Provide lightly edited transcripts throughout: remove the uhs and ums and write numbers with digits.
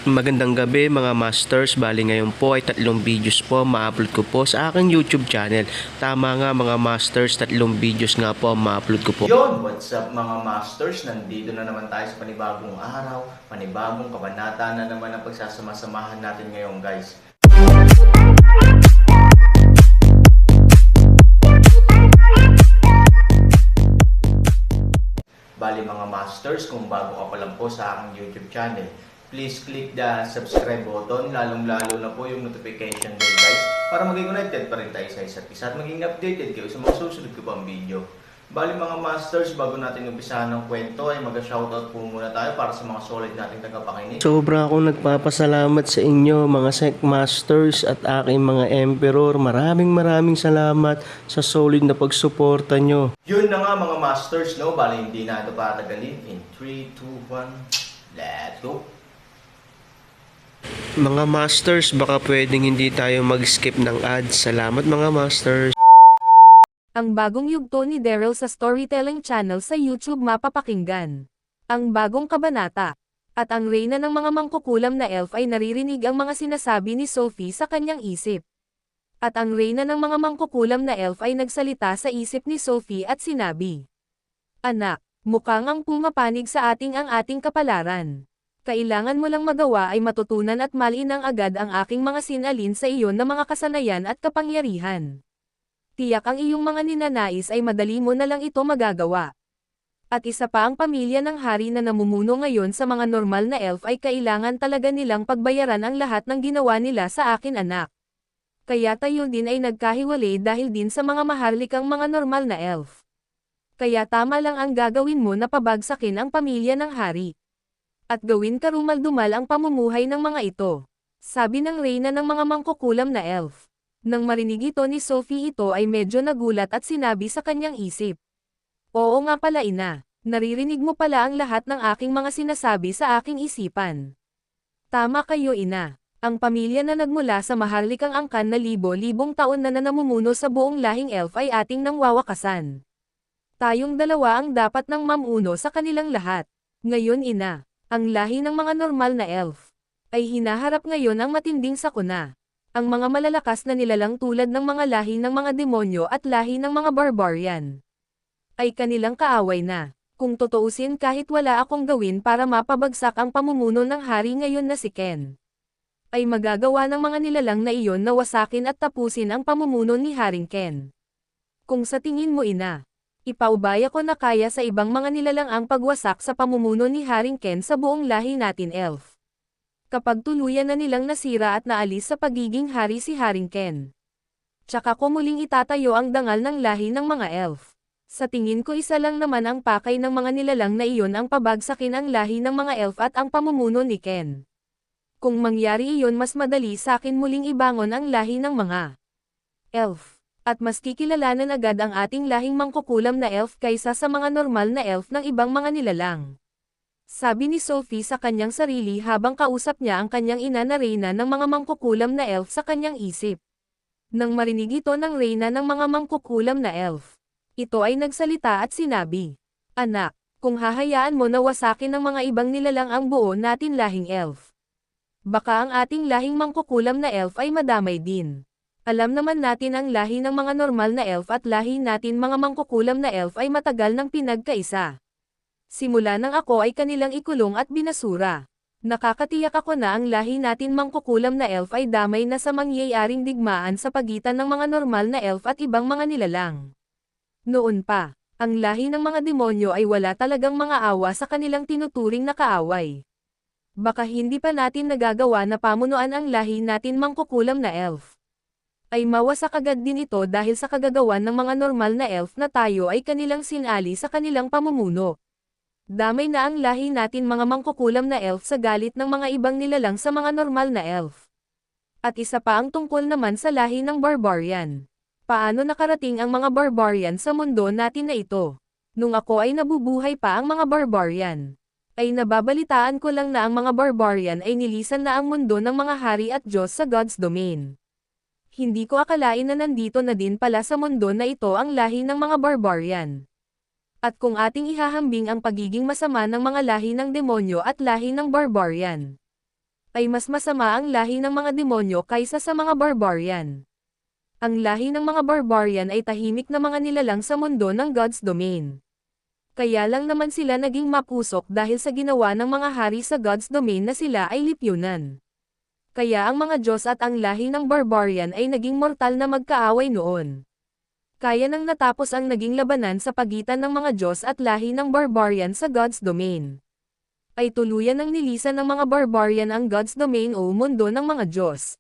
Magandang gabi mga masters, bali ngayon po ay 3 videos po ma-upload ko po sa aking YouTube channel. Tama nga mga masters, 3 videos nga po ma-upload ko po. Yon, what's up mga masters? Nandito na naman tayo sa panibagong araw, panibagong kabanata na naman ang pagsasama-samahan natin ngayon guys. Bali mga masters, kung bago ka pa lang po sa aking YouTube channel, please click the subscribe button, lalong-lalo na po yung notification bell guys, para maging connected pa rin tayo sa isa't isa at maging updated kayo sa mga susunod ko pang video. Bali mga masters, bago natin umpisahan ng kwento ay mag-shoutout po muna tayo para sa mga solid nating tagapakinig. Sobra akong nagpapasalamat sa inyo mga Sec Masters at aking mga Emperor. Maraming salamat sa solid na pagsuporta nyo. Yun na nga mga masters, no? Bali hindi na ito patagalin. In 3, 2, 1, let's go! Mga masters, baka pwedeng hindi tayo mag-skip ng ads. Salamat mga masters. Ang bagong yugto ni Daryl sa Storytelling Channel sa YouTube mapapakinggan. Ang bagong kabanata. At ang reyna ng mga mangkukulam na elf ay naririnig ang mga sinasabi ni Sophie sa kanyang isip. At ang reyna ng mga mangkukulam na elf ay nagsalita sa isip ni Sophie at sinabi, "Anak, mukhang ang pumapanig sa ating kapalaran. Kailangan mo lang magawa ay matutunan at malinang agad ang aking mga sinalin sa iyon na mga kasanayan at kapangyarihan. Tiyak ang iyong mga ninanais ay madali mo na lang ito magagawa. At isa pa ang pamilya ng hari na namumuno ngayon sa mga normal na elf ay kailangan talaga nilang pagbayaran ang lahat ng ginawa nila sa akin anak. Kaya tayo din ay nagkahiwalay dahil din sa mga maharlikang mga normal na elf. Kaya tama lang ang gagawin mo na pabagsakin ang pamilya ng hari. At gawin karumal-dumal ang pamumuhay ng mga ito," sabi ng reyna ng mga mangkukulam na elf. Nang marinig ito ni Sophie, ito ay medyo nagulat at sinabi sa kanyang isip, "Oo nga pala ina, naririnig mo pala ang lahat ng aking mga sinasabi sa aking isipan. Tama kayo ina, ang pamilya na nagmula sa maharlikang angkan na libo-libong taon na namumuno sa buong lahing elf ay ating nang wawakasan. Tayong dalawa ang dapat nang mamuno sa kanilang lahat. Ngayon ina, ang lahi ng mga normal na elf ay hinaharap ngayon ang matinding sakuna. Ang mga malalakas na nilalang tulad ng mga lahi ng mga demonyo at lahi ng mga barbarian ay kanilang kaaway na. Kung tutuusin, kahit wala akong gawin para mapabagsak ang pamumuno ng hari ngayon na si Ken, ay magagawa ng mga nilalang na iyon na wasakin at tapusin ang pamumuno ni Haring Ken. Kung sa tingin mo ina, ipaubaya ko na kaya sa ibang mga nilalang ang pagwasak sa pamumuno ni Haring Ken sa buong lahi natin elf. Kapag tuluyan na nilang nasira at naalis sa pagiging hari si Haring Ken, tsaka ko muling itatayo ang dangal ng lahi ng mga elf. Sa tingin ko isa lang naman ang pakay ng mga nilalang na iyon ang pabagsakin ang lahi ng mga elf at ang pamumuno ni Ken. Kung mangyari iyon, mas madali sa akin muling ibangon ang lahi ng mga elf. At mas kikilalanan agad ang ating lahing mangkukulam na elf kaysa sa mga normal na elf ng ibang mga nilalang," sabi ni Sophie sa kanyang sarili habang kausap niya ang kanyang ina na reyna ng mga mangkukulam na elf sa kanyang isip. Nang marinig ito ng reyna ng mga mangkukulam na elf, ito ay nagsalita at sinabi, "Anak, kung hahayaan mo na wasakin ng mga ibang nilalang ang buo natin lahing elf, baka ang ating lahing mangkukulam na elf ay madamay din. Alam naman natin ang lahi ng mga normal na elf at lahi natin mga mangkukulam na elf ay matagal nang pinagkaisa. Simula nang ako ay kanilang ikulong at binasura. Nakakatiyak ako na ang lahi natin mangkukulam na elf ay damay na sa mangyayaring digmaan sa pagitan ng mga normal na elf at ibang mga nilalang. Noon pa, ang lahi ng mga demonyo ay wala talagang mga awa sa kanilang tinuturing na kaaway. Baka hindi pa natin nagagawa na pamunuan ang lahi natin mangkukulam na elf, ay mawasak agad din ito dahil sa kagagawan ng mga normal na elf na tayo ay kanilang sinali sa kanilang pamumuno. Damay na ang lahi natin mga mangkukulam na elf sa galit ng mga ibang nilalang sa mga normal na elf. At isa pa ang tungkol naman sa lahi ng barbarian. Paano nakarating ang mga barbarian sa mundo natin na ito? Nung ako ay nabubuhay pa ang mga barbarian, ay nababalitaan ko lang na ang mga barbarian ay nilisan na ang mundo ng mga hari at Diyos sa God's domain. Hindi ko akalain na nandito na din pala sa mundo na ito ang lahi ng mga barbarian. At kung ating ihahambing ang pagiging masama ng mga lahi ng demonyo at lahi ng barbarian, ay mas masama ang lahi ng mga demonyo kaysa sa mga barbarian. Ang lahi ng mga barbarian ay tahimik na mga nilalang sa mundo ng God's domain. Kaya lang naman sila naging mapusok dahil sa ginawa ng mga hari sa God's domain na sila ay lipyunan. Kaya ang mga Diyos at ang lahi ng barbarian ay naging mortal na magkaaway noon. Kaya nang natapos ang naging labanan sa pagitan ng mga Diyos at lahi ng barbarian sa God's domain, ay tuluyan ng nilisan ng mga barbarian ang God's domain o mundo ng mga Diyos.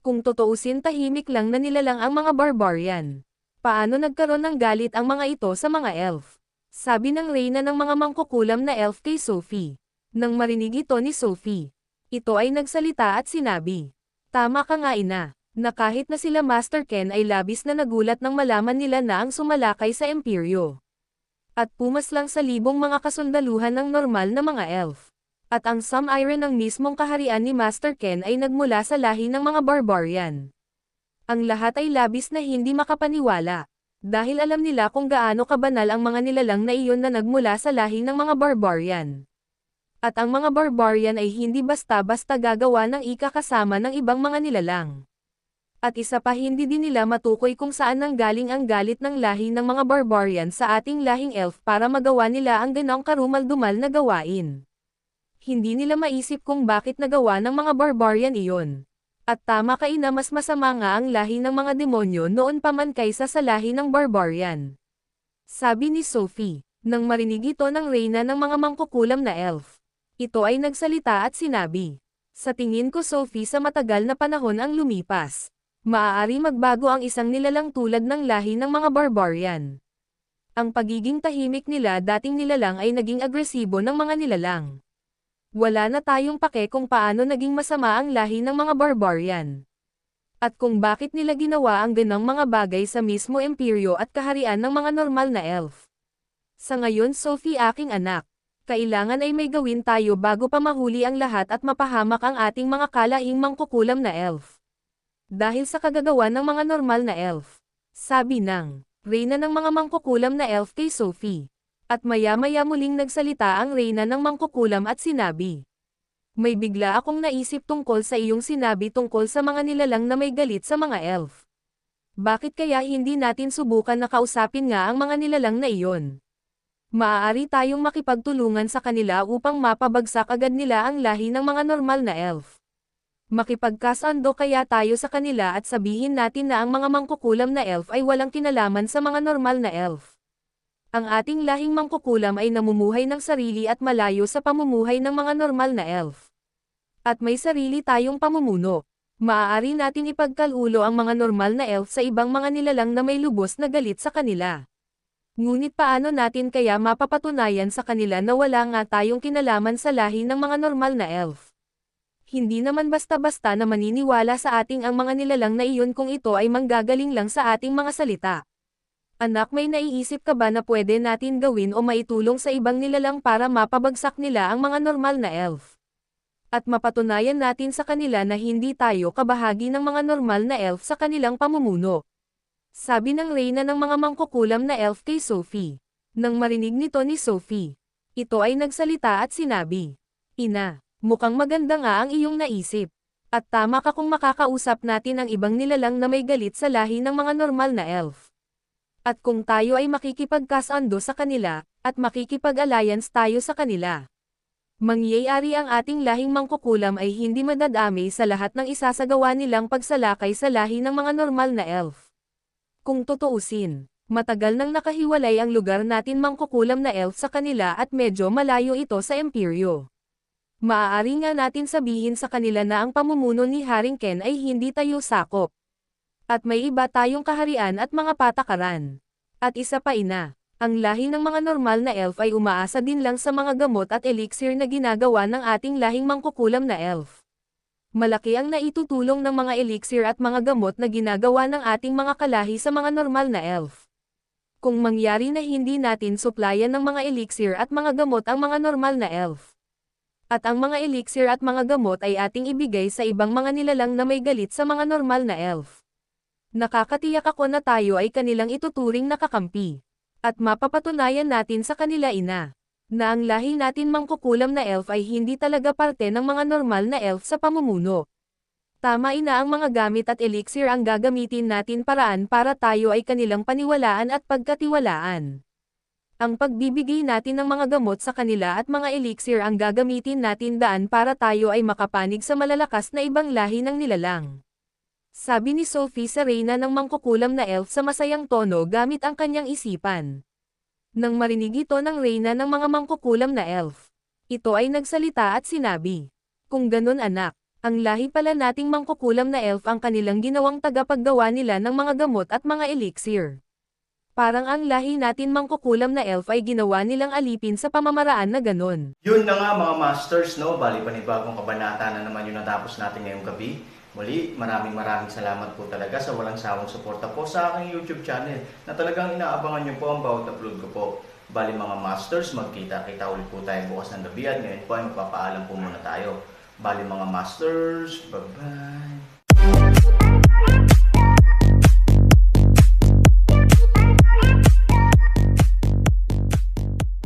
Kung totoosin, tahimik lang na nilalang ang mga barbarian. Paano nagkaroon ng galit ang mga ito sa mga elf? Sabi ng reyna ng mga mangkukulam na elf kay Sophie. Nang marinig ito ni Sophie, ito ay nagsalita at sinabi, "Tama ka nga ina, na kahit na sila Master Ken ay labis na nagulat nang malaman nila na ang sumalakay sa Imperyo. At pumaslang sa libong mga kasundaluhan ng normal na mga elf. At ang Some Iron ng mismong kaharian ni Master Ken ay nagmula sa lahi ng mga barbarian." Ang lahat ay labis na hindi makapaniwala. Dahil alam nila kung gaano kabanal ang mga nilalang na iyon na nagmula sa lahi ng mga barbarian. At ang mga barbarian ay hindi basta-basta gagawa ng ikakasama ng ibang mga nilalang. At isa pa, hindi din nila matukoy kung saan nanggaling ang galit ng lahi ng mga barbarian sa ating lahing elf para magawa nila ang ganong karumal-dumal na gawain. Hindi nila maisip kung bakit nagawa ng mga barbarian iyon. At tama ka ina, mas masama nga ang lahi ng mga demonyo noon pa man kaysa sa lahi ng barbarian. Sabi ni Sophie, nang marinig ito ng reyna ng mga mangkukulam na elf. Ito ay nagsalita at sinabi, "Sa tingin ko Sophie, sa matagal na panahon ang lumipas, maaari magbago ang isang nilalang tulad ng lahi ng mga barbarian. Ang pagiging tahimik nila dating nilalang ay naging agresibo ng mga nilalang. Wala na tayong pake kung paano naging masama ang lahi ng mga barbarian. At kung bakit nila ginawa ang ganang mga bagay sa mismo imperyo at kaharian ng mga normal na elf. Sa ngayon Sophie, aking anak, kailangan ay may gawin tayo bago pa mahuli ang lahat at mapahamak ang ating mga kalahing mangkukulam na elf. Dahil sa kagagawa ng mga normal na elf." Sabi ng reyna ng mga mangkukulam na elf kay Sophie. At maya-maya muling nagsalita ang reyna ng mangkukulam at sinabi, "May bigla akong naisip tungkol sa iyong sinabi tungkol sa mga nilalang na may galit sa mga elf. Bakit kaya hindi natin subukan na kausapin nga ang mga nilalang na iyon? Maaari tayong makipagtulungan sa kanila upang mapabagsak agad nila ang lahi ng mga normal na elf. Makipagkasando kaya tayo sa kanila at sabihin natin na ang mga mangkukulam na elf ay walang kinalaman sa mga normal na elf. Ang ating lahing mangkukulam ay namumuhay ng sarili at malayo sa pamumuhay ng mga normal na elf. At may sarili tayong pamumuno. Maaari natin ipagkalulo ang mga normal na elf sa ibang mga nilalang na may lubos na galit sa kanila. Ngunit paano natin kaya mapapatunayan sa kanila na wala nga tayong kinalaman sa lahi ng mga normal na elf? Hindi naman basta-basta na maniniwala sa ating ang mga nilalang na iyon kung ito ay manggagaling lang sa ating mga salita. Anak, may naiisip ka ba na pwede natin gawin o maitulong sa ibang nilalang para mapabagsak nila ang mga normal na elf? At mapatunayan natin sa kanila na hindi tayo kabahagi ng mga normal na elf sa kanilang pamumuno." Sabi ng reyna ng mga mangkukulam na elf kay Sophie. Nang marinig nito ni Sophie, ito ay nagsalita at sinabi, "Ina, mukhang maganda nga ang iyong naisip. At tama ka kung makakausap natin ang ibang nilalang na may galit sa lahi ng mga normal na elf. At kung tayo ay makikipagkasando sa kanila, at makikipag-alliance tayo sa kanila, mangyayari ang ating lahing mangkukulam ay hindi madadami sa lahat ng isasagawa nilang pagsalakay sa lahi ng mga normal na elf. Kung tutuusin, matagal nang nakahiwalay ang lugar natin mangkukulam na elf sa kanila at medyo malayo ito sa imperyo. Maaari nga natin sabihin sa kanila na ang pamumuno ni Haring Ken ay hindi tayo sakop. At may iba tayong kaharian at mga patakaran. At isa pa ina, ang lahi ng mga normal na elf ay umaasa din lang sa mga gamot at elixir na ginagawa ng ating lahing mangkukulam na elf. Malaki ang naitutulong ng mga elixir at mga gamot na ginagawa ng ating mga kalahi sa mga normal na elf. Kung mangyari na hindi natin suplayan ng mga elixir at mga gamot ang mga normal na elf, at ang mga elixir at mga gamot ay ating ibigay sa ibang mga nilalang na may galit sa mga normal na elf, nakakatiyak ako na tayo ay kanilang ituturing na kakampi. At mapapatunayan natin sa kanila ina, Na ang lahi natin mangkukulam na elf ay hindi talaga parte ng mga normal na elf sa pamumuno. Tama ina ang mga gamit at elixir ang gagamitin natin paraan para tayo ay kanilang paniwalaan at pagkatiwalaan. Ang pagbibigay natin ng mga gamot sa kanila at mga elixir ang gagamitin natin daan para tayo ay makapanig sa malalakas na ibang lahi ng nilalang. Sabi ni Sophie sa reyna ng mangkukulam na elf sa masayang tono gamit ang kanyang isipan. Nang marinig ito ng reyna ng mga mangkukulam na elf, ito ay nagsalita at sinabi, "Kung ganun anak, ang lahi pala nating mangkukulam na elf ang kanilang ginawang tagapaggawa nila ng mga gamot at mga elixir. Parang ang lahi natin mangkukulam na elf ay ginawa nilang alipin sa pamamaraan na ganun." Yun na nga mga masters, no? Bali panibagong kabanata na naman yung natapos natin ngayong gabi. Muli, maraming salamat po talaga sa walang sawang suporta po sa aking YouTube channel na talagang inaabangan nyo po ang bawat upload ko po. Bali mga masters, magkita-kita ulit po tayo bukas ng gabi at ngayon po ay magpapaalam po muna tayo. Bali mga masters, bye-bye!